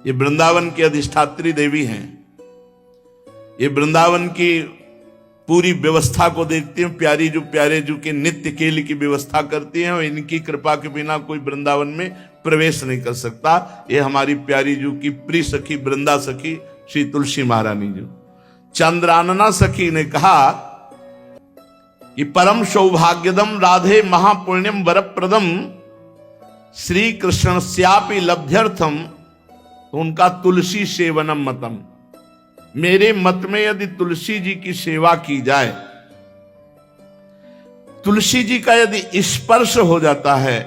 ये वृंदावन की अधिष्ठात्री देवी हैं। ये वृंदावन की पूरी व्यवस्था को देखती हैं। प्यारे जो के नित्य केली की व्यवस्था करती हैं, और इनकी कृपा के बिना कोई वृंदावन में प्रवेश नहीं कर सकता। ये हमारी प्यारी जू की प्रिय सखी वृंदा सखी श्री तुलसी महारानी जी। चंद्रानना सखी ने कहा कि परम सौभाग्यदम राधे महापुण्यम वरप्रदम श्री कृष्ण श्यापि लब्ध्यर्थम, तो उनका तुलसी सेवनम मतम। मेरे मत में यदि तुलसी जी की सेवा की जाए, तुलसी जी का यदि स्पर्श हो जाता है,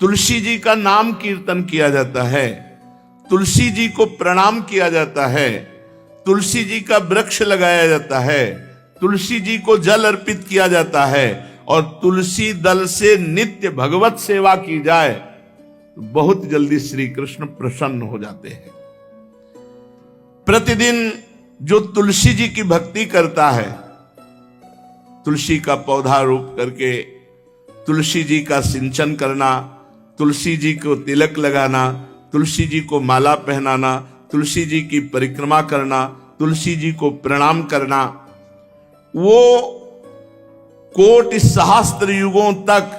तुलसी जी का नाम कीर्तन किया जाता है, तुलसी जी को प्रणाम किया जाता है, तुलसी जी का वृक्ष लगाया जाता है, तुलसी जी को जल अर्पित किया जाता है, और तुलसी दल से नित्य भगवत सेवा की जाए, तो बहुत जल्दी श्री कृष्ण प्रसन्न हो जाते हैं। प्रतिदिन जो तुलसी जी की भक्ति करता है, तुलसी का पौधा रोप करके तुलसी जी का सिंचन करना, तुलसी जी को तिलक लगाना, तुलसी जी को माला पहनाना, तुलसी जी की परिक्रमा करना, तुलसी जी को प्रणाम करना, वो कोटि सहस्त्र युगों तक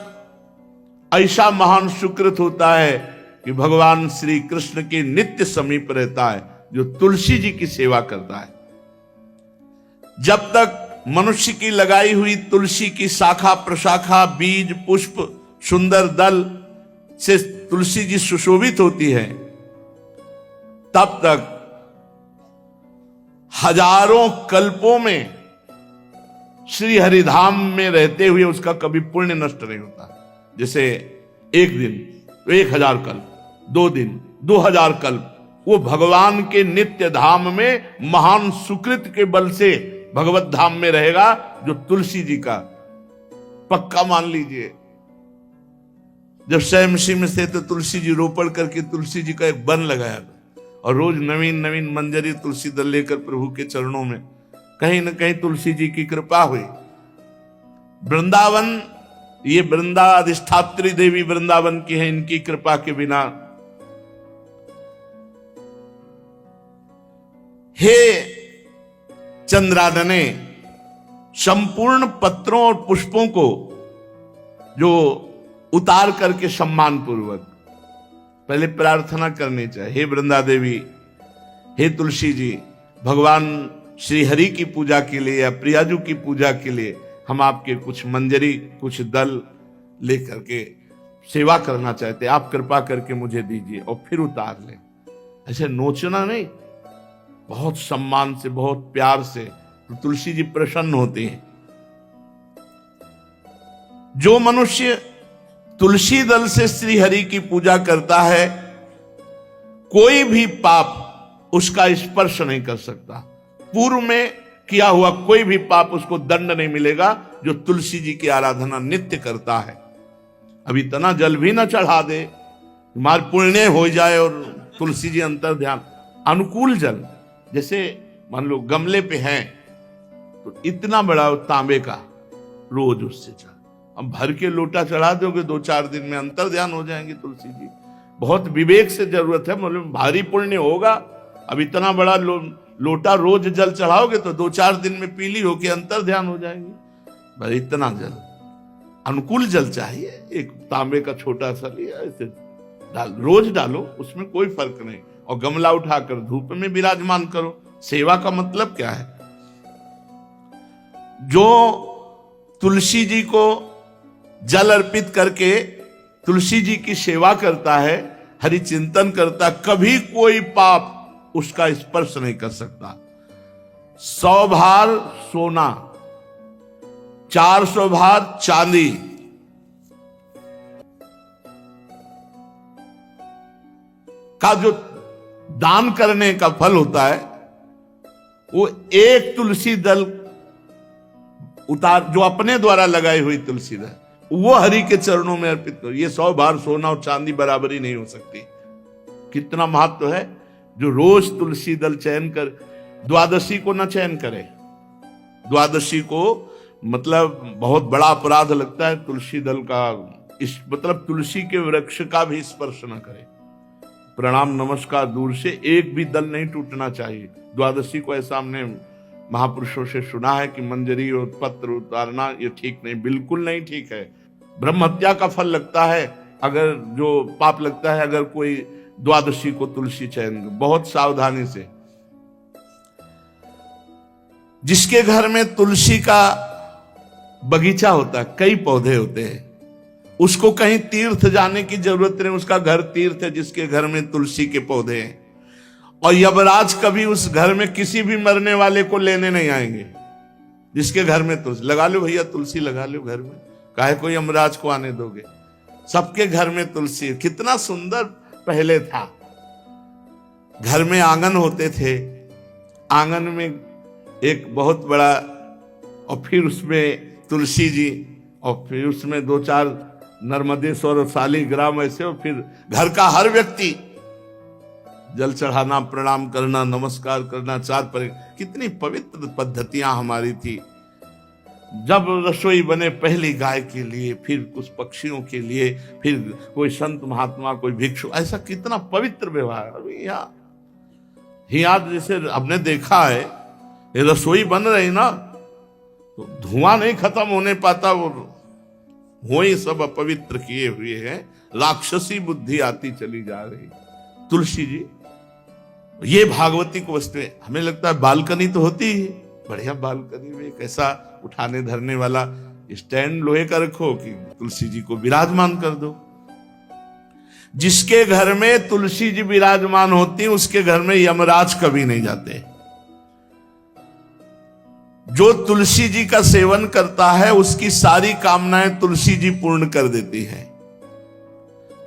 ऐसा महान सुकृत होता है कि भगवान श्री कृष्ण के नित्य समीप रहता है जो तुलसी जी की सेवा करता है। जब तक मनुष्य की लगाई हुई तुलसी की शाखा प्रशाखा बीज पुष्प सुंदर दल से तुलसी जी सुशोभित होती है, तब तक हजारों कल्पों में श्री हरिधाम में रहते हुए उसका कभी पुण्य नष्ट नहीं होता। जैसे एक दिन तो 1000 कल्प, 2 दिन 2000 कल्प, वो भगवान के नित्य धाम में महान सुकृत के बल से भगवत धाम में रहेगा, जो तुलसी जी का पक्का मान लीजिए। जब स्वयं में थे तो तुलसी जी रोपण करके तुलसी जी का एक वन लगाया था, और रोज नवीन नवीन मंजरी तुलसी दल लेकर प्रभु के चरणों में, कहीं न कहीं तुलसी जी की कृपा हुई। वृंदावन, ये वृंदा अधिष्ठात्री देवी वृंदावन की है, इनकी कृपा के बिना हे चंद्रानने संपूर्ण पत्रों और पुष्पों को जो उतार करके सम्मान पूर्वक पहले प्रार्थना करनी चाहिए। हे वृंदा देवी, हे तुलसी जी, भगवान श्री हरि की पूजा के लिए या प्रियाजू की पूजा के लिए हम आपके कुछ मंजरी कुछ दल लेकर के सेवा करना चाहते, आप कृपा करके मुझे दीजिए, और फिर उतार लें। ऐसे नोचना नहीं, बहुत सम्मान से बहुत प्यार से, तो तुलसी जी प्रसन्न होती हैं। जो मनुष्य तुलसी दल से श्री हरि की पूजा करता है, कोई भी पाप उसका स्पर्श नहीं कर सकता। पूर्व में किया हुआ कोई भी पाप उसको दंड नहीं मिलेगा, जो तुलसी जी की आराधना नित्य करता है। अब इतना जल भी ना चढ़ा दे, मार पुण्य हो जाए, और तुलसी जी अंतर ध्यान अनुकूल जल, जैसे मान लो गमले पे हैं तो इतना बड़ा तांबे का रोज उससे चढ़, अब भर के लोटा चढ़ा दोगे 2-4 दिन में अंतर ध्यान हो जाएंगे तुलसी जी। बहुत विवेक से जरूरत है, मतलब भारी पुण्य होगा। अब इतना बड़ा लोटा रोज जल चढ़ाओगे तो 2-4 दिन में पीली होके अंतर ध्यान हो जाएंगी। भाई इतना जल, अनुकूल जल चाहिए। एक तांबे का छोटा सा लिया, ऐसे रोज डालो, उसमें कोई फर्क नहीं, और गमला उठाकर धूप में विराजमान करो। सेवा का मतलब क्या है? जो तुलसी जी को जल अर्पित करके तुलसी जी की सेवा करता है, हरि चिंतन करता, कभी कोई पाप उसका स्पर्श नहीं कर सकता। 100 भार सोना, 400 भार चांदी, का जो दान करने का फल होता है, वो एक तुलसी दल उतार, जो अपने द्वारा लगाई हुई तुलसी दल, वो हरि के चरणों में अर्पित करो। ये 100 भार सोना और चांदी बराबरी नहीं हो सकती। कितना महत्व है। जो रोज तुलसी दल चयन कर, द्वादशी को ना चयन करे, द्वादशी को मतलब बहुत बड़ा अपराध लगता है तुलसी दल का, इस मतलब तुलसी के वृक्ष का भी स्पर्श न करे। प्रणाम नमस्कार दूर से, एक भी दल नहीं टूटना चाहिए। द्वादशी को ऐसा हमने महापुरुषों से सुना है कि मंजरी और पत्र उतारना ये ठीक नहीं, बिल्कुल नहीं ठीक है। ब्रह्म हत्या का फल लगता है, अगर जो पाप लगता है अगर कोई द्वादशी को तुलसी चयन, बहुत सावधानी से। जिसके घर में तुलसी का बगीचा होता है, कई पौधे होते हैं, उसको कहीं तीर्थ जाने की जरूरत नहीं, उसका घर तीर्थ है जिसके घर में तुलसी के पौधे हैं। और यमराज कभी उस घर में किसी भी मरने वाले को लेने नहीं आएंगे। जिसके घर में तुलसी, लगा लो भैया तुलसी लगा लो घर में, काहे को यमराज को आने दोगे। सबके घर में तुलसी, कितना सुंदर पहले था। घर में आंगन होते थे, आंगन में एक बहुत बड़ा, और फिर उसमें तुलसी जी, और फिर उसमें 2-4 नर्मदेश्वर शालिग्राम ऐसे, और फिर घर का हर व्यक्ति जल चढ़ाना, प्रणाम करना, नमस्कार करना, 4 पर। कितनी पवित्र पद्धतियां हमारी थी। जब रसोई बने पहली गाय के लिए, फिर कुछ पक्षियों के लिए, फिर कोई संत महात्मा, कोई भिक्षु, ऐसा कितना पवित्र व्यवहार। अभी यहाँ जैसे हमने देखा है, ये रसोई बन रही ना, तो धुआं नहीं खत्म होने पाता, वो ही सब अपवित्र किए हुए हैं। राक्षसी बुद्धि आती चली जा रही। तुलसी जी, ये भागवती को वस्तु, हमें लगता है बालकनी तो होती ही, बढ़िया बालकनी में एक ऐसा उठाने धरने वाला स्टैंड लोहे का रखो कि तुलसी जी को विराजमान कर दो। जिसके घर में तुलसी जी विराजमान होती, उसके घर में यमराज कभी नहीं जाते। जो तुलसी जी का सेवन करता है, उसकी सारी कामनाएं तुलसी जी पूर्ण कर देती है।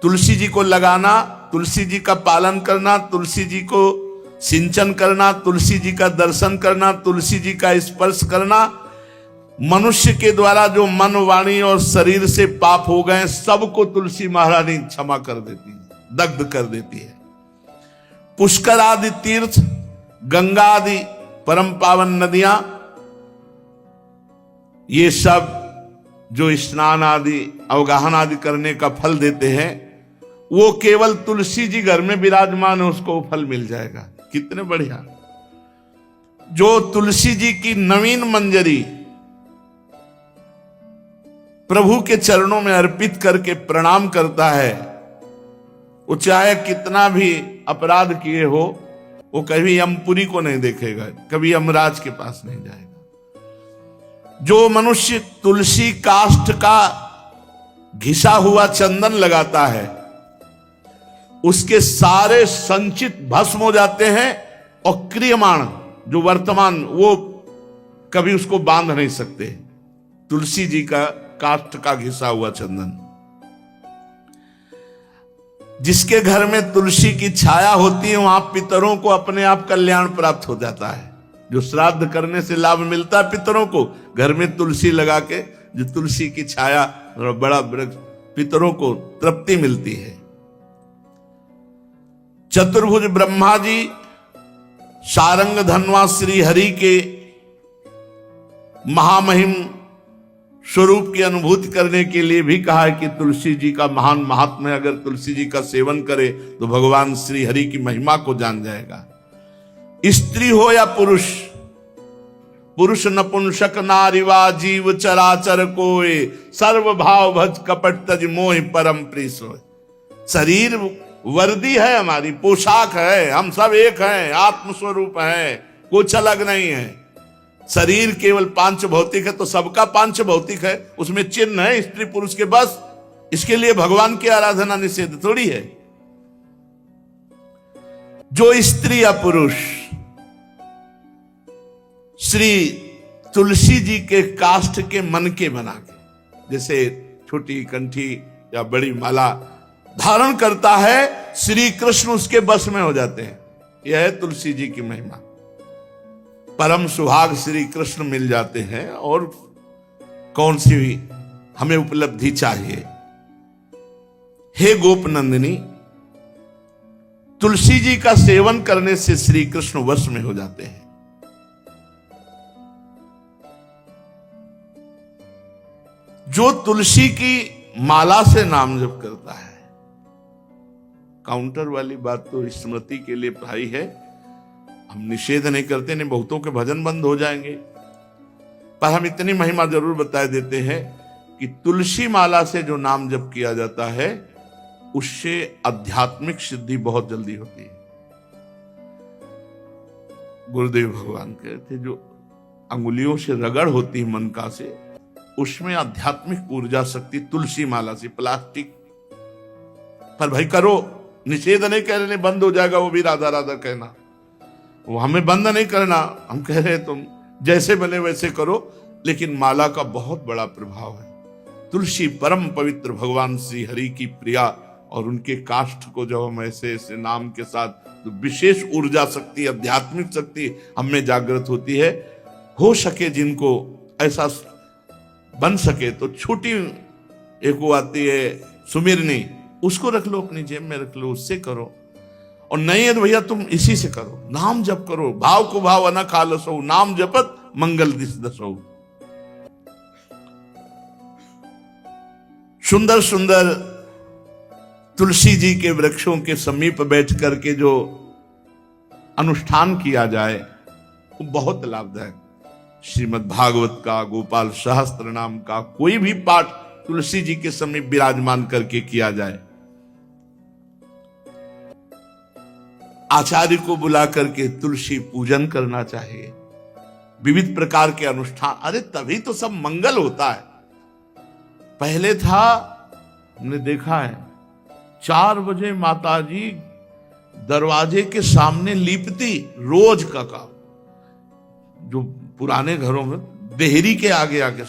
तुलसी जी को लगाना, तुलसी जी का पालन करना, तुलसी जी को सिंचन करना, तुलसी जी का दर्शन करना, तुलसी जी का स्पर्श करना, मनुष्य के द्वारा जो मन, वाणी और शरीर से पाप हो गए, सबको तुलसी महारानी क्षमा कर देती है, दग्ध कर देती है। पुष्कर आदि तीर्थ, गंगा आदि परम पावन नदियां, ये सब जो स्नान आदि, अवगाहन आदि करने का फल देते हैं, वो केवल तुलसी जी घर में विराजमान है, उसको फल मिल जाएगा। कितने बढ़िया। जो तुलसी जी की नवीन मंजरी प्रभु के चरणों में अर्पित करके प्रणाम करता है, वो चाहे कितना भी अपराध किए हो, वो कभी यमपुरी को नहीं देखेगा, कभी यमराज के पास नहीं जाएगा। जो मनुष्य तुलसी काष्ठ का घिसा हुआ चंदन लगाता है, उसके सारे संचित भस्म हो जाते हैं, और क्रियमाण जो वर्तमान, वो कभी उसको बांध नहीं सकते। तुलसी जी का काष्ठ का घिसा हुआ चंदन। जिसके घर में तुलसी की छाया होती है, वहां पितरों को अपने आप कल्याण प्राप्त हो जाता है। जो श्राद्ध करने से लाभ मिलता है पितरों को, घर में तुलसी लगा के, जो तुलसी की छाया, बड़ा वृक्ष, पितरों को तृप्ति मिलती है। चतुर्भुज ब्रह्मा जी सारंग धनवा श्री हरि के महामहिम स्वरूप की अनुभूति करने के लिए भी कहा है कि तुलसी जी का महान महात्म्य है। अगर तुलसी जी का सेवन करे तो भगवान श्री हरि की महिमा को जान जाएगा। स्त्री हो या पुरुष, पुरुष नपुंसक नारीवा जीव चराचर कोय, सर्व भाव भज कपट तज मोह परम प्रिय सोय। शरीर वर्दी है, हमारी पोशाक है, हम सब एक हैं, आत्मस्वरूप है, कुछ अलग नहीं है। शरीर केवल पांच भौतिक है तो सबका पांच भौतिक है, उसमें चिन्ह है स्त्री पुरुष के, बस इसके लिए भगवान की आराधना निषेध थोड़ी है। जो स्त्री या पुरुष श्री तुलसी जी के काष्ठ के मन के बना के, जैसे छोटी कंठी या बड़ी माला धारण करता है, श्री कृष्ण उसके बस में हो जाते हैं। यह है तुलसी जी की महिमा। परम सुहाग श्री कृष्ण मिल जाते हैं, और कौन सी भी हमें उपलब्धि चाहिए। हे गोप नंदिनी, तुलसी जी का सेवन करने से श्री कृष्ण वश में हो जाते हैं। जो तुलसी की माला से नाम जप करता है, काउंटर वाली बात तो स्मृति के लिए भाई है, हम निषेध नहीं करते, नहीं बहुतों के भजन बंद हो जाएंगे, पर हम इतनी महिमा जरूर बता देते हैं कि तुलसी माला से जो नाम जप किया जाता है उससे आध्यात्मिक सिद्धि बहुत जल्दी होती है। गुरुदेव भगवान कहते जो अंगुलियों से रगड़ होती है मन का से, उसमें आध्यात्मिक ऊर्जा शक्ति तुलसी माला से। प्लास्टिक पर भाई करो, निषेध नहीं कह रहे बंद हो जाएगा, वो भी राधा राधा कहना, वो हमें बंद नहीं करना, हम कह रहे तुम जैसे बने वैसे करो, लेकिन माला का बहुत बड़ा प्रभाव है। तुलसी परम पवित्र भगवान श्री हरि की प्रिया, और उनके काष्ठ को जब हम ऐसे ऐसे नाम के साथ, तो विशेष ऊर्जा शक्ति, आध्यात्मिक शक्ति हमें जागृत होती है। हो सके जिनको ऐसा बन सके तो छोटी एक वो आती है सुमिरनी, उसको रख लो, अपनी जेब में रख लो, उससे करो। और नहीं है तो भैया तुम इसी से करो, नाम जप करो, भाव को भाव न खालसो, नाम जपत मंगल दिस दसो। सुंदर सुंदर तुलसी जी के वृक्षों के समीप बैठ करके जो अनुष्ठान किया जाए वो बहुत लाभदायक। श्रीमद् भागवत का, गोपाल सहस्त्र नाम का कोई भी पाठ तुलसी जी के समीप विराजमान करके किया जाए, आचार्य को बुला करके तुलसी पूजन करना चाहिए, विविध प्रकार के अनुष्ठान, अरे तभी तो सब मंगल होता है। पहले था, हमने देखा है, 4 बजे माताजी दरवाजे के सामने लीपती, रोज का काम। जो पुराने घरों में देहरी के आगे आके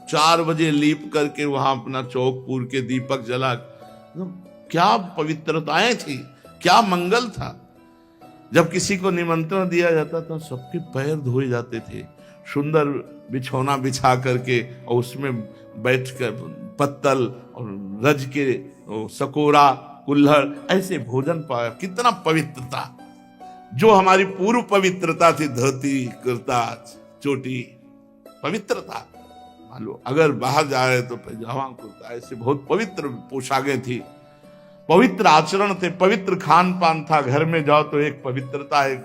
4 बजे लीप करके वहां अपना चौक पूर के दीपक जला, क्या पवित्रताएं थी, क्या मंगल था। जब किसी को निमंत्रण दिया जाता था सबके पैर धोए जाते थे, सुंदर बिछौना बिछा करके, और उसमें बैठकर पत्तल और रज के सकोरा कुल्हड़ ऐसे भोजन पाया। कितना पवित्रता, जो हमारी पूर्व पवित्रता थी, धोती कुर्ता चोटी, पवित्रता। मान लो अगर बाहर जा रहे तो पैजामा कुर्ता, ऐसे बहुत पवित्र पोशाकें थी, पवित्र आचरण थे, पवित्र खान पान था। घर में जाओ तो एक पवित्रता है,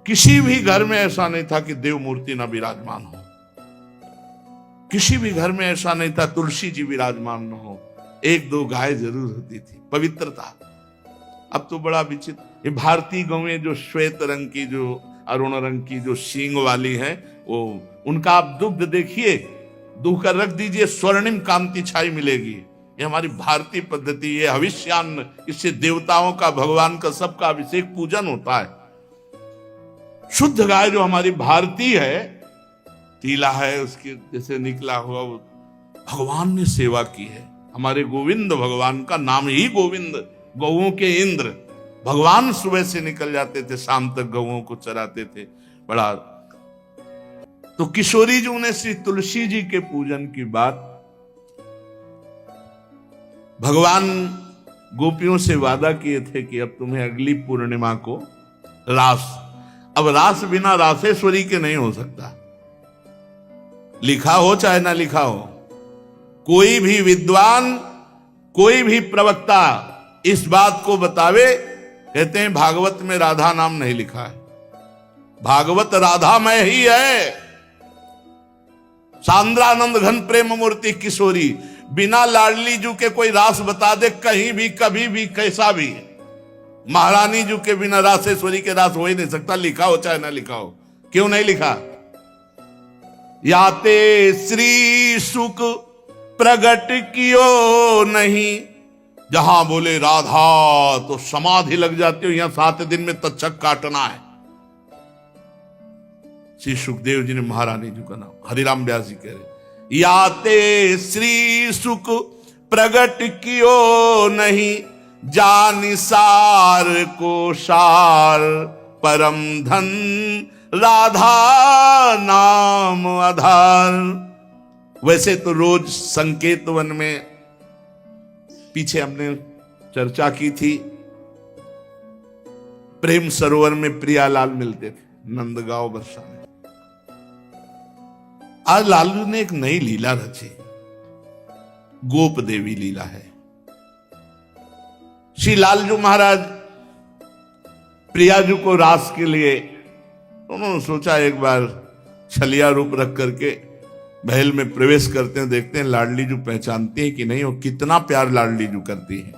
किसी भी घर में ऐसा नहीं था कि देव मूर्ति ना विराजमान हो, किसी भी घर में ऐसा नहीं था तुलसी जी विराजमान न हो, 1-2 गाय जरूर होती थी, पवित्रता। अब तो बड़ा विचित्र, ये भारतीय गौएं जो श्वेत रंग की, जो अरुण रंग की, जो सींग वाली हैं, वो उनका आप दुग्ध देखिए, दूह कर रख दीजिए, स्वर्णिम कांति छाई मिलेगी। ये हमारी भारतीय पद्धति, ये हविष्यान्न, इससे देवताओं का, भगवान का, सबका अभिषेक पूजन होता है। शुद्ध गाय जो हमारी भारतीय है, तीला है उसके जैसे निकला हुआ, वो भगवान ने सेवा की है। हमारे गोविंद भगवान का नाम ही गोविंद, गौओं के इंद्र। भगवान सुबह से निकल जाते थे, शाम तक गौओं को चराते थे। बड़ा तो किशोरी जी ने श्री तुलसी जी के पूजन की बात, भगवान गोपियों से वादा किए थे कि अब तुम्हें अगली पूर्णिमा को रास, अब रास बिना रासेश्वरी के नहीं हो सकता, लिखा हो चाहे ना लिखा हो। कोई भी विद्वान, कोई भी प्रवक्ता इस बात को बतावे, कहते हैं भागवत में राधा नाम नहीं लिखा है, भागवत राधामय ही है। सांद्रानंद घन प्रेम मूर्ति किशोरी, बिना लाडली जू के कोई रास बता दे कहीं भी, कभी भी, कैसा भी। महारानी जू के बिना रासेश्वरी के रास हो ही नहीं सकता, लिखा हो चाहे ना लिखा हो। क्यों नहीं लिखा? याते श्री सुख प्रगट कियो नहीं, जहां बोले राधा तो समाधि लग जाती हो, यहां 7 दिन में तक्षक काटना है। श्री सुखदेव जी ने महारानी जी का नाम, हरिराम व्यास जी कह रहे, याते श्री सुख प्रगट कियो नहीं, जान सार को सार परम धन, राधा नाम आधार। वैसे तो रोज संकेत वन में, पीछे हमने चर्चा की थी, प्रेम सरोवर में प्रियालाल मिलते थे, नंदगांव बरसा में। आज लालू ने एक नई लीला रची, गोप देवी लीला है। श्री लालजू महाराज प्रियाजू को रास के लिए उन्होंने सोचा एक बार छलिया रूप रख करके महल में प्रवेश करते हैं, देखते हैं लाडली जू पहचानती है कि नहीं, और कितना प्यार लाडली जू करती है।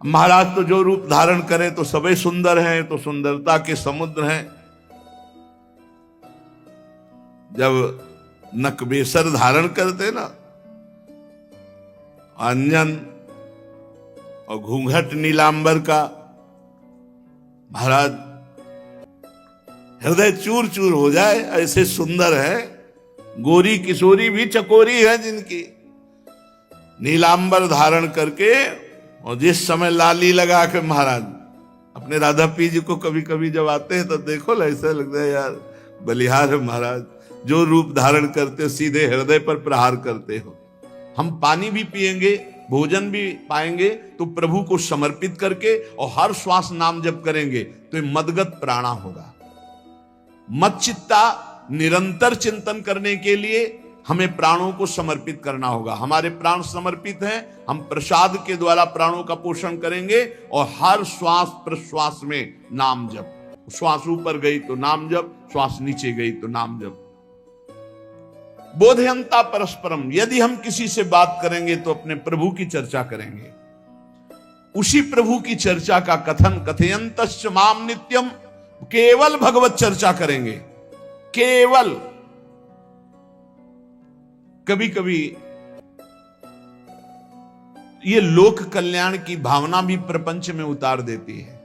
महाराज तो जो रूप धारण करें तो सभी सुंदर हैं, तो सुंदरता के समुद्र हैं। जब नकबेसर धारण करते ना, अंजन और घूंघट नीलांबर का, महाराज हृदय चूर चूर हो जाए, ऐसे सुंदर है। गोरी किशोरी भी चकोरी है जिनकी, नीलांबर धारण करके, और जिस समय लाली लगा के महाराज अपने राधा पी जी को कभी कभी जब आते हैं तो देखो ऐसा लगता है यार बलिहार है महाराज, जो रूप धारण करते हो सीधे हृदय पर प्रहार करते हो। हम पानी भी पिएंगे, भोजन भी पाएंगे तो प्रभु को समर्पित करके, और हर श्वास नाम जप करेंगे तो ये मदगत प्राणा होगा। मच्चित्ता निरंतर चिंतन करने के लिए हमें प्राणों को समर्पित करना होगा। हमारे प्राण समर्पित हैं, हम प्रसाद के द्वारा प्राणों का पोषण करेंगे, और हर श्वास प्रश्वास में नाम जप। श्वास ऊपर गई तो नाम जप, श्वास नीचे गई तो नाम जप। बोधयंता परस्परम, यदि हम किसी से बात करेंगे तो अपने प्रभु की चर्चा करेंगे, उसी प्रभु की चर्चा का कथन, कथयंतश्च माम नित्यम, केवल भगवत चर्चा करेंगे। केवल कभी कभी ये लोक कल्याण की भावना भी प्रपंच में उतार देती है।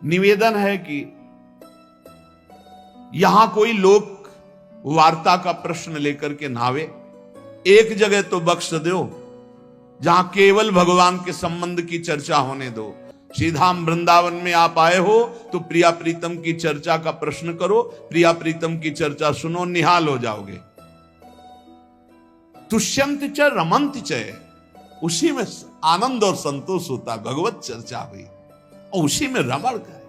निवेदन है कि यहां कोई लोक वार्ता का प्रश्न लेकर के नावे, एक जगह तो बख्श दो जहां केवल भगवान के संबंध की चर्चा होने दो। श्रीधाम वृंदावन में आप आए हो तो प्रिया प्रीतम की चर्चा का प्रश्न करो, प्रिया प्रीतम की चर्चा सुनो, निहाल हो जाओगे। तुष्यंत च रमंत च, उसी में आनंद और संतोष होता। भगवत चर्चा हुई और उसी में रमण करे।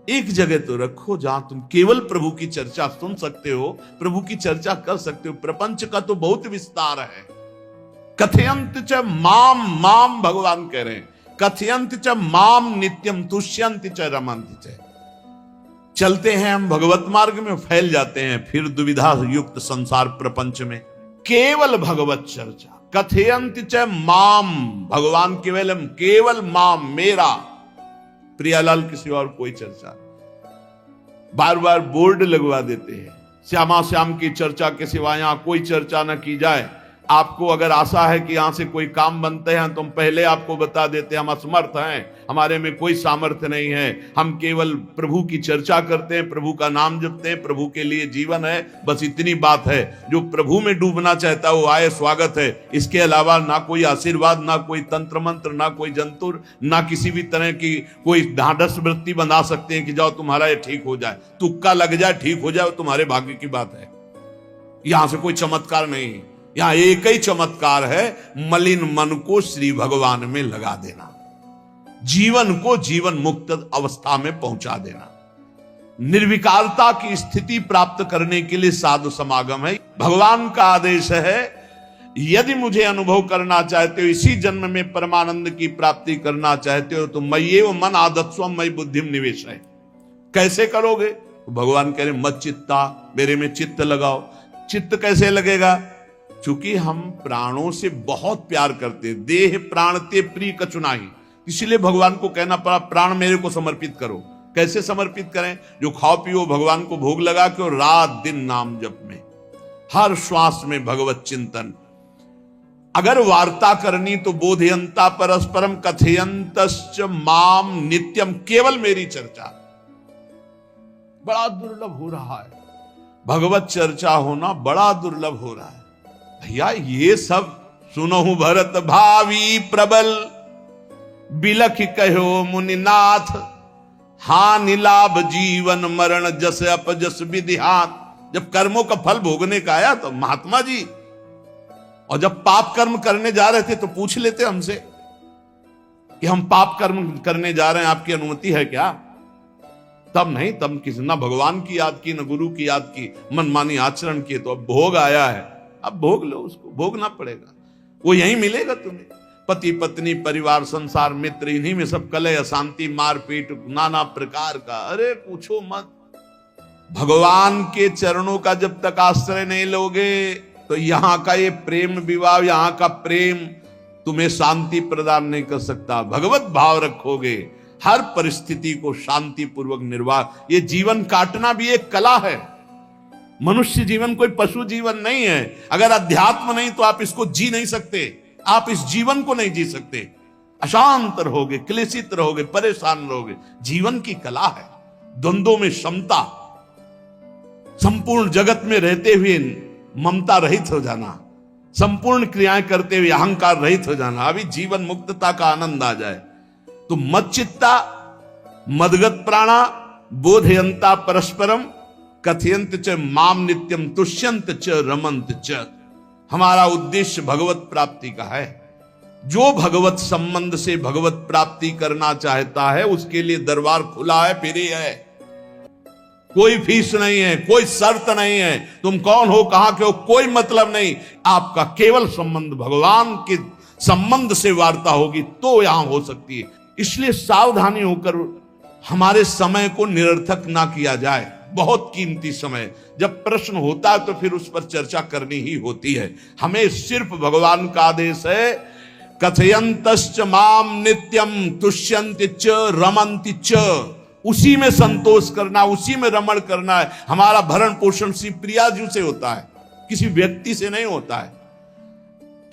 एक जगह तो रखो जहां तुम केवल प्रभु की चर्चा सुन सकते हो, प्रभु की चर्चा कर सकते हो। प्रपंच का तो बहुत विस्तार है। कथयंत च माम, माम भगवान कह रहे हैं, कथयंत च माम नित्यम तुष्यंत च रमंत च। चलते हैं हम भगवत मार्ग में, फैल जाते हैं फिर दुविधा युक्त संसार प्रपंच में। केवल भगवत चर्चा, कथयंत च माम, भगवान केवलम, केवल माम, मेरा, प्रियालाल किसी और कोई चर्चा। बार बार बोर्ड लगवा देते हैं, श्यामा श्याम की चर्चा के सिवा यहां कोई चर्चा न की जाए। आपको अगर आशा है कि यहां से कोई काम बनते हैं तो हम पहले आपको बता देते हैं हम असमर्थ हैं, हमारे में कोई सामर्थ्य नहीं है। हम केवल प्रभु की चर्चा करते हैं, प्रभु का नाम जपते हैं, प्रभु के लिए जीवन है, बस इतनी बात है। जो प्रभु में डूबना चाहता है वो आए, स्वागत है। इसके अलावा ना कोई आशीर्वाद, ना कोई तंत्र मंत्र, ना कोई जंतुर, ना किसी भी तरह की कोई ढांढस वृत्ति बना सकते हैं कि जाओ तुम्हारा ये ठीक हो जाए, तुक्का लग जाए, ठीक हो जाए, तुम्हारे भाग्य की बात है। यहां से कोई चमत्कार नहीं है। यहां एक ही चमत्कार है, मलिन मन को श्री भगवान में लगा देना, जीवन को जीवन मुक्त अवस्था में पहुंचा देना। निर्विकारता की स्थिति प्राप्त करने के लिए साधु समागम है। भगवान का आदेश है, यदि मुझे अनुभव करना चाहते हो, इसी जन्म में परमानंद की प्राप्ति करना चाहते हो, तो मय्येव मन आदत्स्व मयि बुद्धिम निवेश है। कैसे करोगे? भगवान कह रहे मत चित्ता, मेरे में चित्त लगाओ। चित्त कैसे लगेगा? चूंकि हम प्राणों से बहुत प्यार करते, देह प्राण ते प्रिय कचुनाही, इसलिए भगवान को कहना पड़ा प्राण मेरे को समर्पित करो। कैसे समर्पित करें? जो खाओ पियो भगवान को भोग लगा के, और रात दिन नाम जप में, हर श्वास में भगवत चिंतन। अगर वार्ता करनी तो बोधयंता परस्परम, कथयंतश्च माम नित्यम, केवल मेरी चर्चा। बड़ा दुर्लभ हो रहा है, भगवत चर्चा होना बड़ा दुर्लभ हो रहा है। भैया ये सब सुनहु भरत भावी प्रबल, बिलख कहो मुनिनाथ, हानि लाभ जीवन मरण जस अपजस विधिहात। जब कर्मों का फल भोगने का आया तो महात्मा जी, और जब पाप कर्म करने जा रहे थे तो पूछ लेते हमसे कि हम पाप कर्म करने जा रहे हैं, आपकी अनुमति है क्या? तब नहीं, तब किसी ना भगवान की याद की, न गुरु की याद की, मनमानी आचरण किए। तो अब भोग आया है, अब भोग लो, उसको भोगना पड़ेगा, वो यहीं मिलेगा तुम्हें। पति पत्नी परिवार संसार मित्र, इन्हीं में सब कलह अशांति मारपीट नाना प्रकार का। अरे पूछो मत, भगवान के चरणों का जब तक आश्रय नहीं लोगे तो यहां का ये प्रेम विवाह, यहां का प्रेम तुम्हें शांति प्रदान नहीं कर सकता। भगवत भाव रखोगे, हर परिस्थिति को शांति पूर्वक निर्वाह। ये जीवन काटना भी एक कला है। मनुष्य जीवन कोई पशु जीवन नहीं है। अगर अध्यात्म नहीं तो आप इसको जी नहीं सकते, आप इस जीवन को नहीं जी सकते। अशांत रहोगे, क्लेशित रहोगे, परेशान रहोगे। जीवन की कला है द्वंद्वों में समता, संपूर्ण जगत में रहते हुए ममता रहित हो जाना, संपूर्ण क्रियाएं करते हुए अहंकार रहित हो जाना। अभी जीवन मुक्तता का आनंद आ जाए तो मच्चित्ता मदगत प्राणा बोधयंता परस्परम कथयंत च माम नित्यम तुष्यंत च रमंत च। हमारा उद्देश्य भगवत प्राप्ति का है। जो भगवत संबंध से भगवत प्राप्ति करना चाहता है उसके लिए दरबार खुला है, फ्री है, कोई फीस नहीं है, कोई शर्त नहीं है। तुम कौन हो, कहां के हो, कोई मतलब नहीं। आपका केवल संबंध भगवान के संबंध से वार्ता होगी तो यहां हो सकती है। इसलिए सावधानी होकर हमारे समय को निरर्थक ना किया जाए। बहुत कीमती समय, जब प्रश्न होता है तो फिर उस पर चर्चा करनी ही होती है। हमें सिर्फ भगवान का आदेश है, कथयंतश्च माम नित्यम तुष्यन्ति च रमन्ति च। उसी में संतोष करना, उसी में रमण करना है। हमारा भरण पोषण श्री प्रिया जी से होता है, किसी व्यक्ति से नहीं होता है।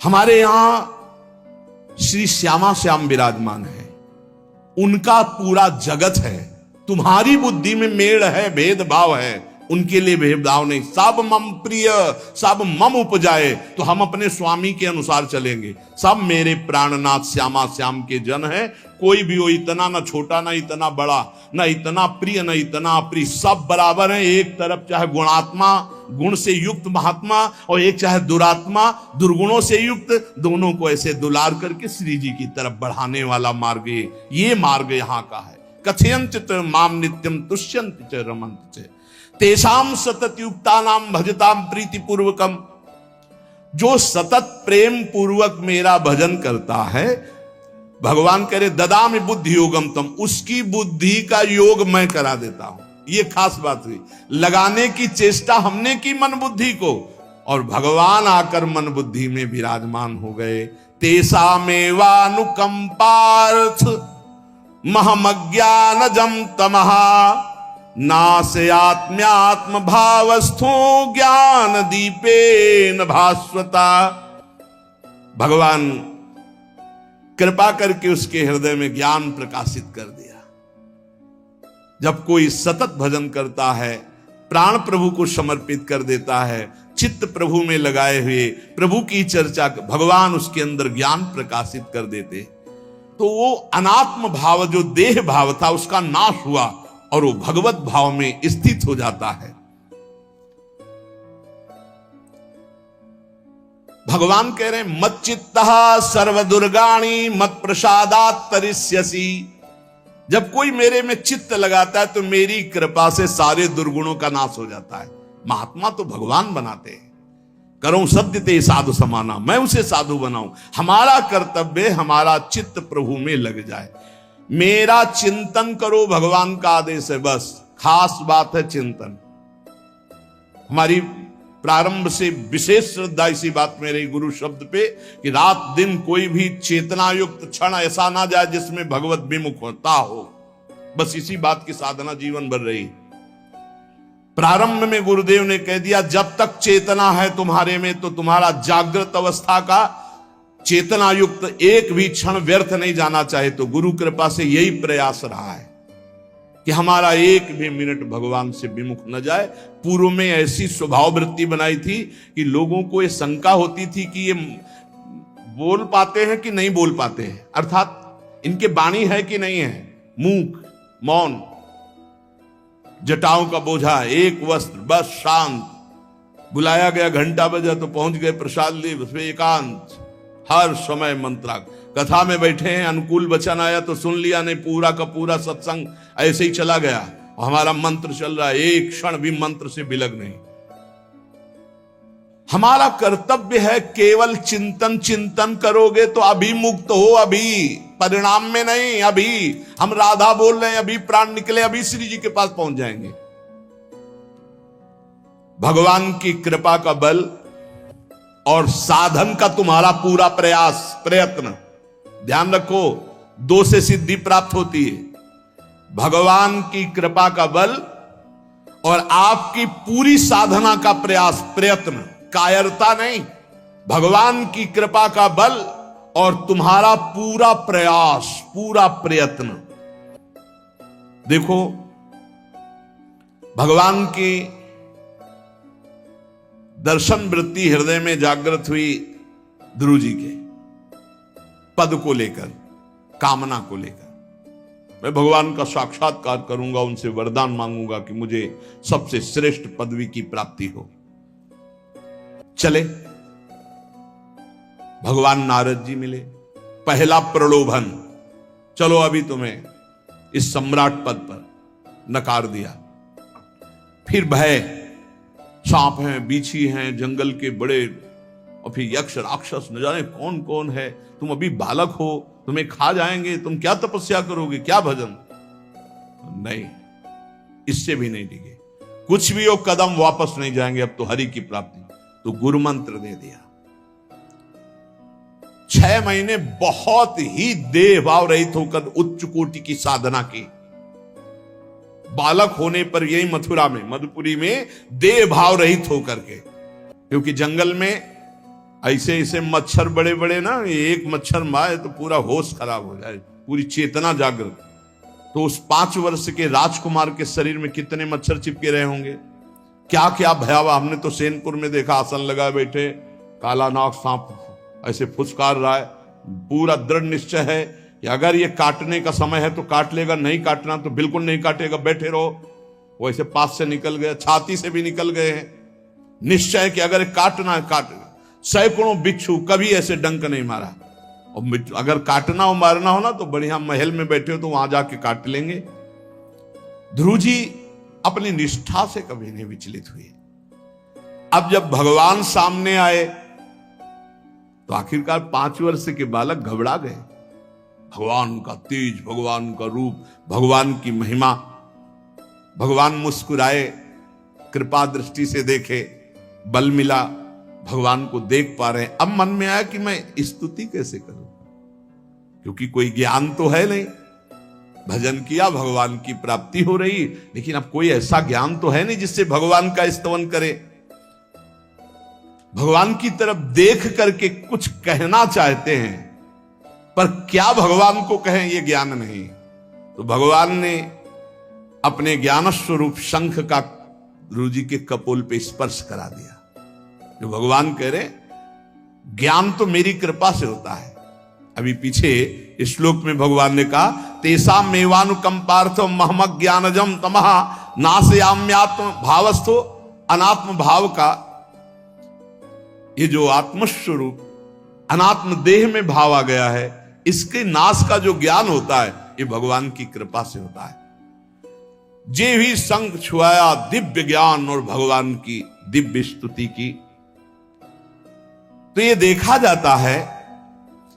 हमारे यहां श्री श्यामा श्याम विराजमान है, उनका पूरा जगत है। तुम्हारी बुद्धि में मेड़ है, भेदभाव है, उनके लिए भेदभाव नहीं। सब मम प्रिय सब मम उपजाए, तो हम अपने स्वामी के अनुसार चलेंगे। सब मेरे प्राणनाथ श्यामा श्याम के जन है। कोई भी हो, इतना ना छोटा ना इतना बड़ा, ना इतना प्रिय ना इतना अप्रिय, सब बराबर है। एक तरफ चाहे गुणात्मा, गुण से युक्त महात्मा, और एक चाहे दुरात्मा, दुर्गुणों से युक्त, दोनों को ऐसे दुलार करके श्री जी की तरफ बढ़ाने वाला मार्ग ये मार्ग यहाँ का है। कथयंत च माम नित्यम तुष्यंत च रमन्त च तेषाम सतत युक्ता नाम भजताम प्रीति पूर्वकम। जो सतत प्रेम पूर्वक मेरा भजन करता है, भगवान कह रहे ददामि बुद्धि योगम तम, उसकी बुद्धि का योग मैं करा देता हूं। ये खास बात हुई, लगाने की चेष्टा हमने की मन बुद्धि को, और भगवान आकर मन बुद्धि में विराजमान हो गए। तेषामेवानुकंपार्थ महमज्ञानजं तमः नाशयात्म्यात्म भावस्थो ज्ञान दीपेन भास्वता। भगवान कृपा करके उसके हृदय में ज्ञान प्रकाशित कर दिया। जब कोई सतत भजन करता है, प्राण प्रभु को समर्पित कर देता है, चित्त प्रभु में लगाए हुए प्रभु की चर्चा, भगवान उसके अंदर ज्ञान प्रकाशित कर देते, तो वो अनात्म भाव जो देह भाव था उसका नाश हुआ और वो भगवत भाव में स्थित हो जाता है। भगवान कह रहे हैं मच्चित्तः सर्वदुर्गाणि मत प्रसादात् तरिष्यसि। जब कोई मेरे में चित्त लगाता है तो मेरी कृपा से सारे दुर्गुणों का नाश हो जाता है। महात्मा तो भगवान बनाते हैं। करो सत्य ते साधु समाना, मैं उसे साधु बनाऊं। हमारा कर्तव्य, हमारा चित्त प्रभु में लग जाए। मेरा चिंतन करो, भगवान का आदेश है। बस खास बात है चिंतन। हमारी प्रारंभ से विशेष श्रद्धा इसी बात में रही गुरु शब्द पे, कि रात दिन कोई भी चेतना युक्त क्षण ऐसा ना जाए जिसमें भगवत विमुख होता हो। बस इसी बात की साधना जीवन भर रही। प्रारंभ में गुरुदेव ने कह दिया, जब तक चेतना है तुम्हारे में तो तुम्हारा जागृत अवस्था का चेतना युक्त एक भी क्षण व्यर्थ नहीं जाना चाहे। तो गुरु कृपा से यही प्रयास रहा है कि हमारा एक भी मिनट भगवान से विमुख न जाए। पूर्व में ऐसी स्वभाव वृत्ति बनाई थी कि लोगों को ये शंका होती थी कि ये बोल पाते हैं कि नहीं बोल पाते हैं, अर्थात इनके वाणी है कि नहीं है। मूक, मौन, जटाओं का बोझा, एक वस्त्र, बस शांत। बुलाया गया, घंटा बजा तो पहुंच गए, प्रसाद लिए, उसमें एकांत, हर समय मंत्रा। कथा में बैठे हैं, अनुकूल वचन आया तो सुन लिया, नहीं पूरा का पूरा सत्संग ऐसे ही चला गया और हमारा मंत्र चल रहा है। एक क्षण भी मंत्र से बिलग नहीं। हमारा कर्तव्य है केवल चिंतन। चिंतन करोगे तो अभी मुक्त हो, अभी परिणाम में नहीं। अभी हम राधा बोल रहे हैं, अभी प्राण निकले, अभी श्री जी के पास पहुंच जाएंगे। भगवान की कृपा का बल और साधन का तुम्हारा पूरा प्रयास, प्रयत्न। ध्यान रखो, दो से सिद्धि प्राप्त होती है, भगवान की कृपा का बल और आपकी पूरी साधना का प्रयास, प्रयत्न, कायरता नहीं। भगवान की कृपा का बल और तुम्हारा पूरा प्रयास, पूरा प्रयत्न। देखो, भगवान की दर्शन वृत्ति हृदय में जागृत हुई ध्रुव जी के पद को लेकर, कामना को लेकर। मैं भगवान का साक्षात्कार करूंगा, उनसे वरदान मांगूंगा कि मुझे सबसे श्रेष्ठ पदवी की प्राप्ति हो। चले, भगवान नारद जी मिले। पहला प्रलोभन, चलो अभी तुम्हें इस सम्राट पद पर नकार दिया। फिर भय, सांप हैं, बीछी हैं, जंगल के बड़े, और फिर यक्ष राक्षस, न जाने कौन कौन है। तुम अभी बालक हो, तुम्हें खा जाएंगे, तुम क्या तपस्या करोगे, क्या भजन। नहीं, इससे भी नहीं डिगे, कुछ भी हो, कदम वापस नहीं जाएंगे, अब तो हरि की प्राप्ति। तो गुरु मंत्र दे दिया। 6 महीने बहुत ही देह भाव रहित होकर उच्च कोटि की साधना की। बालक होने पर यही मथुरा में, मधुपुरी में देह भाव रहित होकर के, क्योंकि जंगल में ऐसे ऐसे मच्छर बड़े बड़े ना, एक मच्छर मारे तो पूरा होश खराब हो जाए, पूरी चेतना जागृत। तो उस 5 वर्ष के राजकुमार के शरीर में कितने मच्छर चिपके रहे होंगे, क्या क्या भयावह। हमने तो सैनपुर में देखा, आसन लगाए बैठे, काला नाग सांप ऐसे फुसकार रहा है। पूरा दृढ़ निश्चय है कि अगर ये काटने का समय है तो काट लेगा, नहीं काटना तो बिल्कुल नहीं काटेगा, बैठे रहो। वो ऐसे पास से निकल गए, छाती से भी निकल गए हैं। निश्चय कि अगर काटना है काट। सैकड़ों बिच्छू, कभी ऐसे डंक नहीं मारा। और अगर काटना हो, मारना हो ना, तो बढ़िया महल में बैठे हो तो वहां जाके काट लेंगे। ध्रुव जी अपनी निष्ठा से कभी नहीं विचलित हुए। अब जब भगवान सामने आए तो आखिरकार 5 वर्ष के बालक घबरा गए। भगवान का तेज, भगवान का रूप, भगवान की महिमा। भगवान मुस्कुराए, कृपा दृष्टि से देखे, बल मिला, भगवान को देख पा रहे हैं। अब मन में आया कि मैं स्तुति कैसे करूं, क्योंकि कोई ज्ञान तो है नहीं। भजन किया, भगवान की प्राप्ति हो रही, लेकिन अब कोई ऐसा ज्ञान तो है नहीं जिससे भगवान का स्तवन करे। भगवान की तरफ देख करके कुछ कहना चाहते हैं, पर क्या भगवान को कहें ये ज्ञान नहीं। तो भगवान ने अपने ज्ञान स्वरूप शंख का ध्रुव जी के कपोल पे स्पर्श करा दिया। जो भगवान कह रहे, ज्ञान तो मेरी कृपा से होता है। अभी पीछे इस श्लोक में भगवान ने कहा, तेसा मेवानुकंपार्थो महमक ज्ञानजम तमहा नाशयाम्यात्म भावस्थो। अनात्म भाव का ये जो आत्मस्वरूप अनात्म देह में भाव आ गया है, इसके नाश का जो ज्ञान होता है, ये भगवान की कृपा से होता है। जे भी संग छुआया दिव्य ज्ञान और भगवान की दिव्य स्तुति की। तो ये देखा जाता है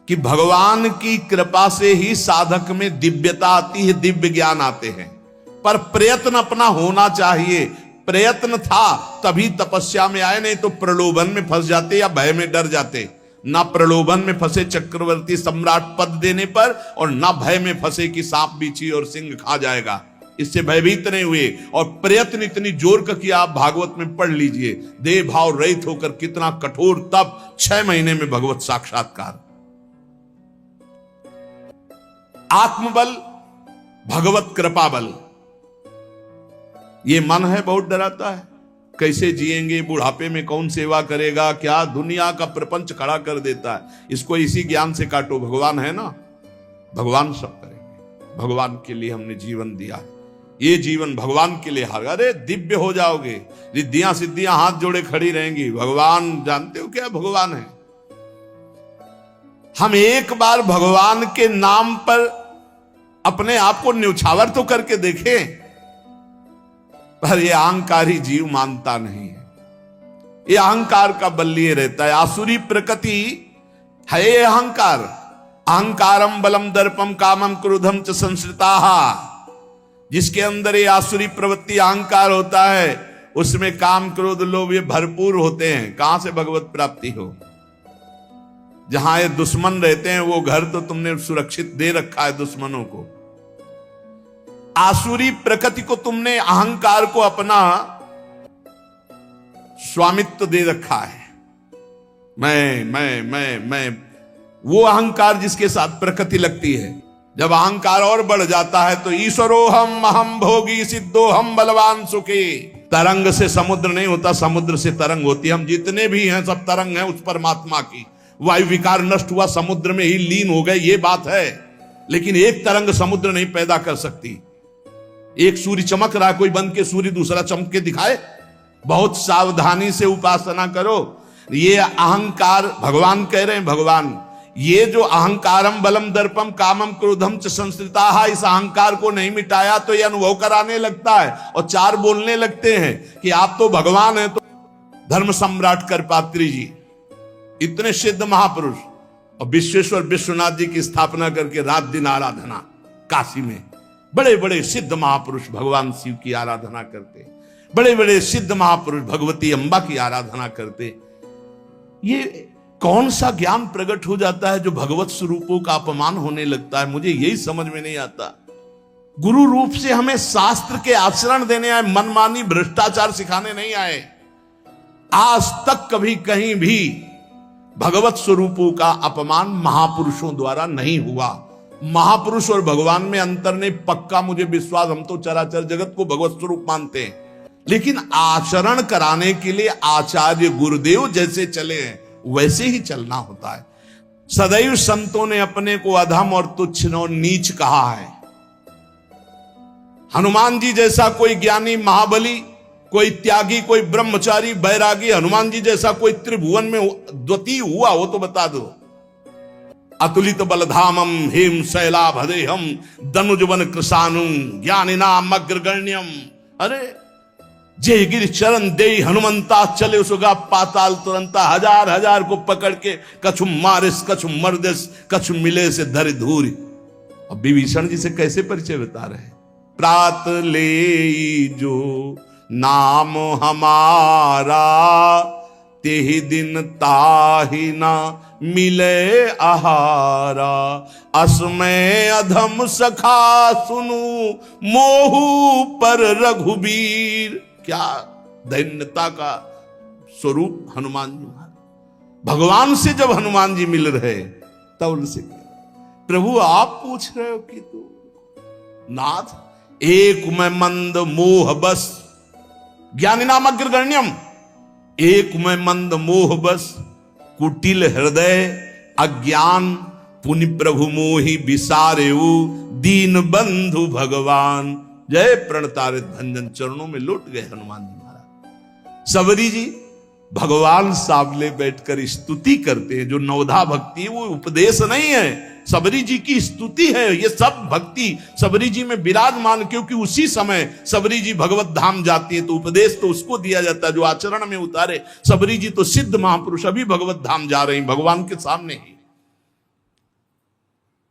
कि भगवान की कृपा से ही साधक में दिव्यता आती है, दिव्य ज्ञान आते हैं। पर प्रयत्न अपना होना चाहिए। प्रयत्न था तभी तपस्या में आए, नहीं तो प्रलोभन में फंस जाते या भय में डर जाते। ना प्रलोभन में फंसे चक्रवर्ती सम्राट पद देने पर, और ना भय में फंसे कि सांप बीछी और सिंह खा जाएगा, इससे भयभीत नहीं हुए। और प्रयत्न इतनी जोर का किया, आप भागवत में पढ़ लीजिए, देह भाव रहित होकर कितना कठोर तप, 6 महीने में भगवत साक्षात्कार। आत्मबल, भगवत कृपा बल। ये मन है बहुत डराता है, कैसे जिएंगे, बुढ़ापे में कौन सेवा करेगा, क्या दुनिया का प्रपंच खड़ा कर देता है। इसको इसी ज्ञान से काटो, भगवान है ना, भगवान सब करेंगे। भगवान के लिए हमने जीवन दिया है, ये जीवन भगवान के लिए हार। अरे दिव्य हो जाओगे, रिद्धियां सिद्धियां हाथ जोड़े खड़ी रहेंगी। भगवान जानते हो क्या भगवान है। हम एक बार भगवान के नाम पर अपने आप को न्यौछावर तो करके देखें, पर यह अहंकारी जीव मानता नहीं है। ये अहंकार का बल लिए रहता है। आसुरी प्रकृति है ये अहंकार। अहंकारम बलम दर्पम कामम क्रोधम च संश्रिताः। जिसके अंदर ये आसुरी प्रवृत्ति अहंकार होता है उसमें काम क्रोध लोभ ये भरपूर होते हैं। कहां से भगवत प्राप्ति हो? जहां ये दुश्मन रहते हैं वो घर तो तुमने सुरक्षित दे रखा है दुश्मनों को। आसुरी प्रकृति को तुमने अहंकार को अपना स्वामित्व दे रखा है। मैं वो अहंकार जिसके साथ प्रकृति लगती है। जब अहंकार और बढ़ जाता है तो ईश्वरोहम अहम भोगी सिद्धोहम बलवान सुखी। तरंग से समुद्र नहीं होता, समुद्र से तरंग होती है। हम जितने भी हैं सब तरंग हैं उस परमात्मा की। वायु विकार नष्ट हुआ, समुद्र में ही लीन हो गए, ये बात है। लेकिन एक तरंग समुद्र नहीं पैदा कर सकती। एक सूर्य चमक रहा है, कोई बंद के सूर्य दूसरा चमक के दिखाए? बहुत सावधानी से उपासना करो। ये अहंकार भगवान कह रहे हैं, भगवान ये जो अहंकारम बलम दर्पम कामम क्रोधम च संश्रिताः, इस अहंकार को नहीं मिटाया तो ये अनुभव कराने लगता है और चार बोलने लगते हैं कि आप तो भगवान हैं। तो धर्म सम्राट करपात्री जी इतने सिद्ध महापुरुष और विश्वेश्वर विश्वनाथ जी की स्थापना करके रात दिन आराधना, काशी में बड़े बड़े सिद्ध महापुरुष भगवान शिव की आराधना करते, बड़े बड़े सिद्ध महापुरुष भगवती अम्बा की आराधना करते। ये कौन सा ज्ञान प्रकट हो जाता है जो भगवत स्वरूपों का अपमान होने लगता है? मुझे यही समझ में नहीं आता। गुरु रूप से हमें शास्त्र के आचरण देने आए, मनमानी भ्रष्टाचार सिखाने नहीं आए। आज तक कभी कहीं भी भगवत स्वरूपों का अपमान महापुरुषों द्वारा नहीं हुआ। महापुरुष और भगवान में अंतर नहीं, पक्का मुझे विश्वास। हम तो चराचर जगत को भगवत स्वरूप मानते हैं, लेकिन आचरण कराने के लिए आचार्य गुरुदेव जैसे चले हैं वैसे ही चलना होता है। सदैव संतों ने अपने को अधम और तुच्छ और नीच कहा है। हनुमान जी जैसा कोई ज्ञानी महाबली, कोई त्यागी, कोई ब्रह्मचारी बैरागी, हनुमान जी जैसा कोई त्रिभुवन में द्वितीय हुआ हो तो बता दो। अतुलित बलधामम हेम शैलाभदेहम दनुजवन कृशानुम ज्ञानिनाम अग्रगण्यम। अरे जय गिर चरण दे हनुमंता चले सुगा पाताल तुरंता। हजार हजार को पकड़ के कछु मारिस कछु मर्दिस कछु मिले से धर धूरी। अब विभीषण जी से कैसे परिचय बता रहे? प्रात ले जो नाम हमारा तेहि दिन ताहि ना मिले आहारा। असमय अधम सखा सुनु मोहू पर रघुबीर। क्या दैन्यता का स्वरूप हनुमान जी महाराज। भगवान से जब हनुमान जी मिल रहे तब उनसे प्रभु आप पूछ रहे हो कि तू नाथ एक में मंद मोह बस ज्ञानी नाम अग्रगण्यम। एक में मंद मोह बस कुटिल हृदय अज्ञान पुनि प्रभु मोहि विसारेऊ दीन बंधु भगवान। जय प्रणतारित भंजन चरणों में लौट गए हनुमान जी महाराज। सबरी जी भगवान सामने बैठकर स्तुति करते हैं। जो नवधा भक्ति है वो उपदेश नहीं है, सबरी जी की स्तुति है। ये सब भक्ति सबरी जी में विराजमान, क्योंकि उसी समय सबरी जी भगवत धाम जाती है तो उपदेश तो उसको दिया जाता है जो आचरण में उतारे। सबरी जी तो सिद्ध महापुरुष अभी भगवत धाम जा रही भगवान के सामने ही।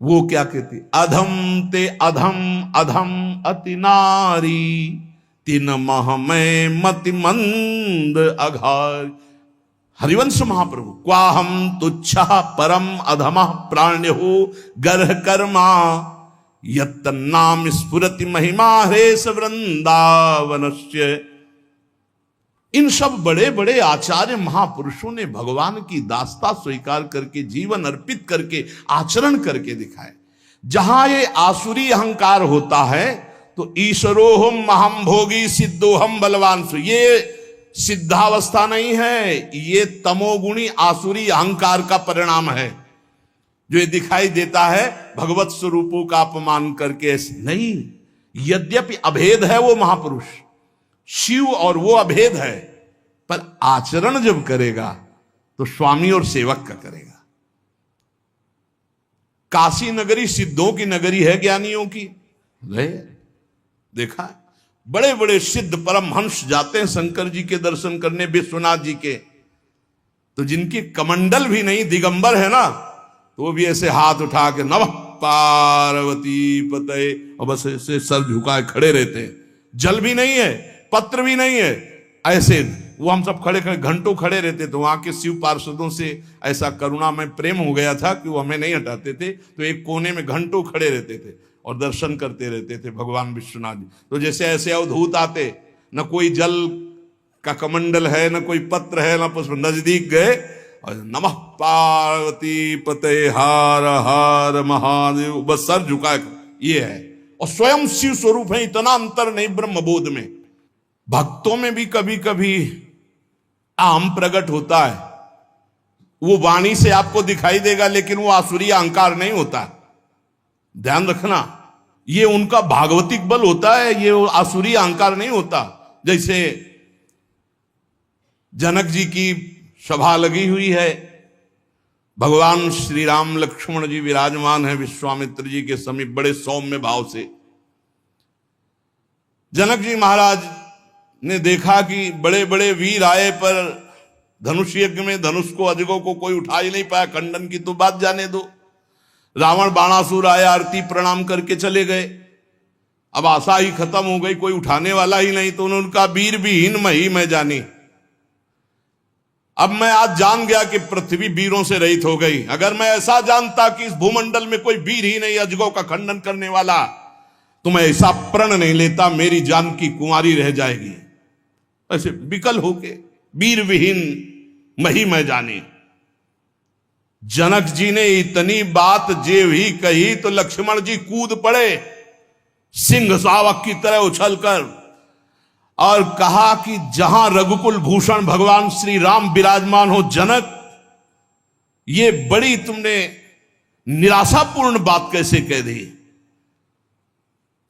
वो क्या कहती? अधम ते अधम अधम अति नारी तिन मह में मति मंद अघार। हरिवंश महाप्रभु क्वाहम तुच्छ परम अधम प्राण्यो गर्ह कर्मा यत् नाम स्फुरति महिमा हरेश वृंदावनस्य। इन सब बड़े बड़े आचार्य महापुरुषों ने भगवान की दास्ता स्वीकार करके जीवन अर्पित करके आचरण करके दिखाए। जहां ये आसुरी अहंकार होता है तो ईश्वरोहम अहम भोगी सिद्धोहम बलवान। ये सिद्धावस्था नहीं है, ये तमोगुणी आसुरी अहंकार का परिणाम है जो ये दिखाई देता है भगवत स्वरूपों का अपमान करके। नहीं, यद्यपि अभेद है वो महापुरुष शिव और वो अभेद है, पर आचरण जब करेगा तो स्वामी और सेवक का करेगा। काशी नगरी सिद्धों की नगरी है, ज्ञानियों की। देखा बड़े बड़े सिद्ध परमहंस जाते हैं शंकर जी के दर्शन करने, विश्वनाथ जी के। तो जिनकी कमंडल भी नहीं, दिगंबर है ना, तो वो भी ऐसे हाथ उठा के नमः पार्वती पतये, और बस ऐसे सर झुकाए खड़े रहते हैं। जल भी नहीं है, पत्र भी नहीं है, ऐसे वो हम सब खड़े खड़े घंटों खड़े रहते। तो वहां के शिव पार्षदों से ऐसा करुणा में प्रेम हो गया था कि वो हमें नहीं हटाते थे, तो एक कोने में घंटों खड़े रहते थे और दर्शन करते रहते थे भगवान विश्वनाथ जी। तो जैसे ऐसे अवधूत आते, न कोई जल का कमंडल है, न कोई पत्र है, न पुष्प, नजदीक गए और नमः पार्वती पतये हर हर महादेव, बस सर झुका, ये है। और स्वयं शिव स्वरूप है, इतना अंतर नहीं ब्रह्मबोध में। भक्तों में भी कभी कभी आम प्रकट होता है, वो वाणी से आपको दिखाई देगा, लेकिन वो आसुरी अहंकार नहीं होता। ध्यान रखना, ये उनका भागवतिक बल होता है, ये आसुरी अहंकार नहीं होता। जैसे जनक जी की सभा लगी हुई है, भगवान श्री राम लक्ष्मण जी विराजमान है विश्वामित्र जी के समीप बड़े सौम्य भाव से। जनक जी महाराज ने देखा कि बड़े बड़े वीर आए, पर धनुष यज्ञ में धनुष को, अजगों को कोई उठा ही नहीं पाया, खंडन की तो बात जाने दो। रावण बाणासुर आया, आरती प्रणाम करके चले गए। अब आशा ही खत्म हो गई, कोई उठाने वाला ही नहीं। तो उन्होंने कहा वीर विहीन मही मैं जानी। अब मैं आज जान गया कि पृथ्वी वीरों से रहित हो गई। अगर मैं ऐसा जानता कि इस भूमंडल में कोई वीर ही नहीं अजगों का खंडन करने वाला, तो मैं ऐसा प्रण नहीं लेता, मेरी जान की कुंवारी रह जाएगी। ऐसे विकल होके वीर विहीन मही मैं जानी। जनक जी ने इतनी बात जे भी कही तो लक्ष्मण जी कूद पड़े सिंह शावक की तरह उछलकर, और कहा कि जहां रघुकुल भूषण भगवान श्री राम विराजमान हो जनक, ये बड़ी तुमने निराशापूर्ण बात कैसे कह दी?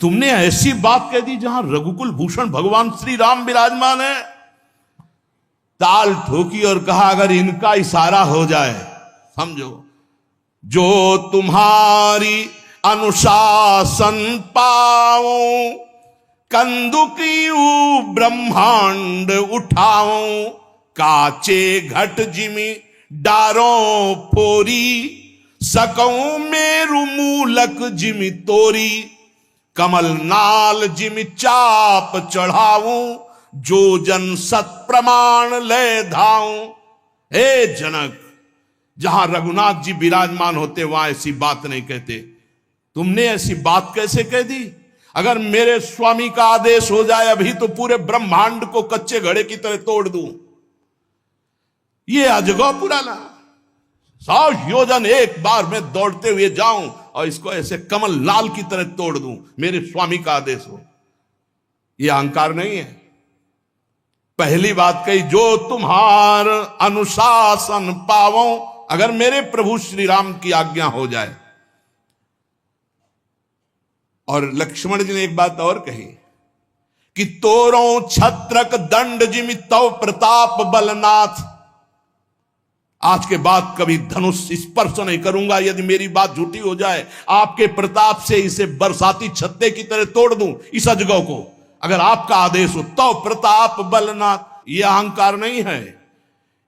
तुमने ऐसी बात कह दी जहां रघुकुल भूषण भगवान श्री राम विराजमान है। ताल ठोकी और कहा अगर इनका इशारा हो जाए, समझो, जो तुम्हारी अनुशासन पाओ, कंदुकी ब्रह्मांड उठाओ, काचे घट जिमी डारों फोरी, सकऊं मेरु मूलक जिमी तोरी, कमल नाल जिमी चाप चढ़ाऊं, जो जन सत प्रमाण ले धाऊं। हे जनक, जहां रघुनाथ जी विराजमान होते वहां ऐसी बात नहीं कहते। तुमने ऐसी बात कैसे कह दी? अगर मेरे स्वामी का आदेश हो जाए अभी तो पूरे ब्रह्मांड को कच्चे घड़े की तरह तोड़ दूं। ये अजगौ पुराना 100 योजन एक बार में दौड़ते हुए जाऊं और इसको ऐसे कमल लाल की तरह तोड़ दूं, मेरे स्वामी का आदेश हो। यह अहंकार नहीं है। पहली बात कही, जो तुम्हार अनुशासन पावो, अगर मेरे प्रभु श्री राम की आज्ञा हो जाए। और लक्ष्मण जी ने एक बात और कही कि तोरों छत्रक दंड जिमि तव प्रताप बलनाथ। आज के बाद कभी धनुष स्पर्श नहीं करूंगा यदि मेरी बात झूठी हो जाए। आपके प्रताप से इसे बरसाती छत्ते की तरह तोड़ दूं इस अजगौ को, अगर आपका आदेश हो। तव प्रताप बलनाथ, यह अहंकार नहीं है,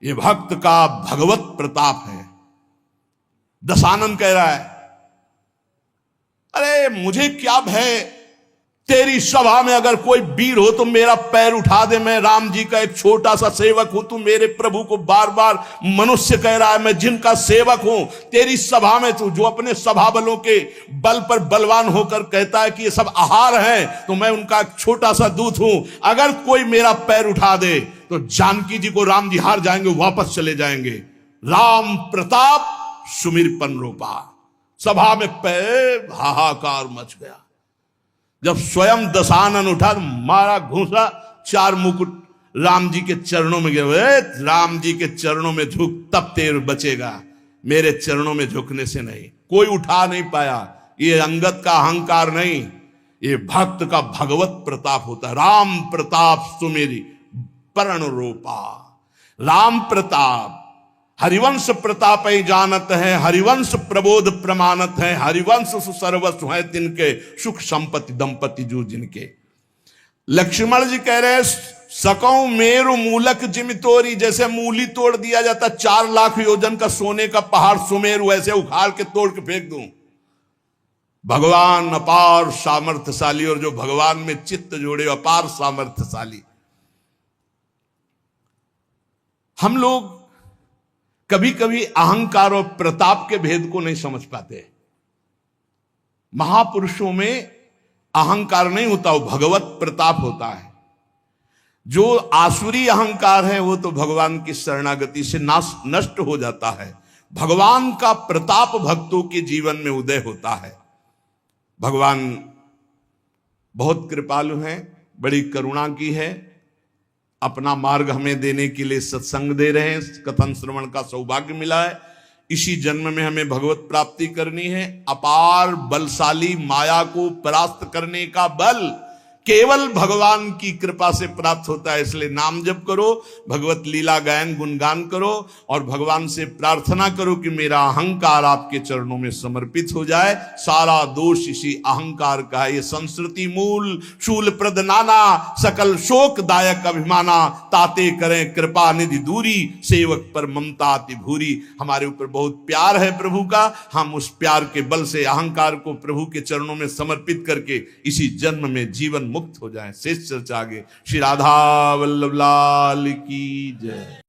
यह भक्त का भगवत प्रताप है। दशानन कह रहा है, अरे मुझे क्या भय, तेरी सभा में अगर कोई वीर हो तो मेरा पैर उठा दे। मैं राम जी का एक छोटा सा सेवक हूं, तू मेरे प्रभु को बार बार मनुष्य कह रहा है, मैं जिनका सेवक हूं। तेरी सभा में तू जो अपने सभा बलों के बल पर बलवान होकर कहता है कि ये सब आहार है, तो मैं उनका एक छोटा सा दूत हूं। अगर कोई मेरा पैर उठा दे तो जानकी जी को राम जी हार जाएंगे, वापस चले जाएंगे। राम प्रताप सुमिरपन रूपा। सभा में पैर हाहाकार मच गया। जब स्वयं दशानन उठा तो मारा घूसा, 4 मुकुट राम जी के चरणों में गए। राम जी के चरणों में झुक, तब तेर बचेगा, मेरे चरणों में झुकने से नहीं। कोई उठा नहीं पाया। ये अंगत का अहंकार नहीं, ये भक्त का भगवत प्रताप होता है। राम प्रताप सुमेरी परण रूपा। राम प्रताप हरिवंश प्रताप ही जानत है, हरिवंश प्रबोध प्रमाणत है, हरिवंश सर्वस्व है तिनके, सुख संपत्ति दंपति जो जिनके। लक्ष्मण जी कह रहे सकौ मेरु मूलक जिम तोरी, जैसे मूली तोड़ दिया जाता 4 लाख योजन का सोने का पहाड़ सुमेरु, ऐसे उखाड़ के तोड़ के फेंक दूं। भगवान अपार सामर्थ्यशाली, और जो भगवान में चित्त जोड़े अपार सामर्थ्यशाली। हम लोग कभी कभी अहंकार और प्रताप के भेद को नहीं समझ पाते। महापुरुषों में अहंकार नहीं होता, वो भगवत प्रताप होता है। जो आसुरी अहंकार है वो तो भगवान की शरणागति से नष्ट हो जाता है। भगवान का प्रताप भक्तों के जीवन में उदय होता है। भगवान बहुत कृपालु हैं, बड़ी करुणा की है, अपना मार्ग हमें देने के लिए सत्संग दे रहे हैं, कथन श्रवण का सौभाग्य मिला है। इसी जन्म में हमें भगवत प्राप्ति करनी है। अपार बलशाली माया को परास्त करने का बल केवल भगवान की कृपा से प्राप्त होता है। इसलिए नाम जप करो, भगवत लीला गायन गुणगान करो, और भगवान से प्रार्थना करो कि मेरा अहंकार आपके चरणों में समर्पित हो जाए। सारा दोष इसी अहंकार का है। ये संस्कृति मूल शूल प्रद नाना, सकल शोक दायक अभिमाना, ताते करें कृपा निधि दूरी, सेवक पर ममता अति भूरी। हमारे ऊपर बहुत प्यार है प्रभु का, हम उस प्यार के बल से अहंकार को प्रभु के चरणों में समर्पित करके इसी जन्म में जीवन मुक्त हो जाए। शेष चर्चा आगे। श्री राधा वल्लभ लाल की जय।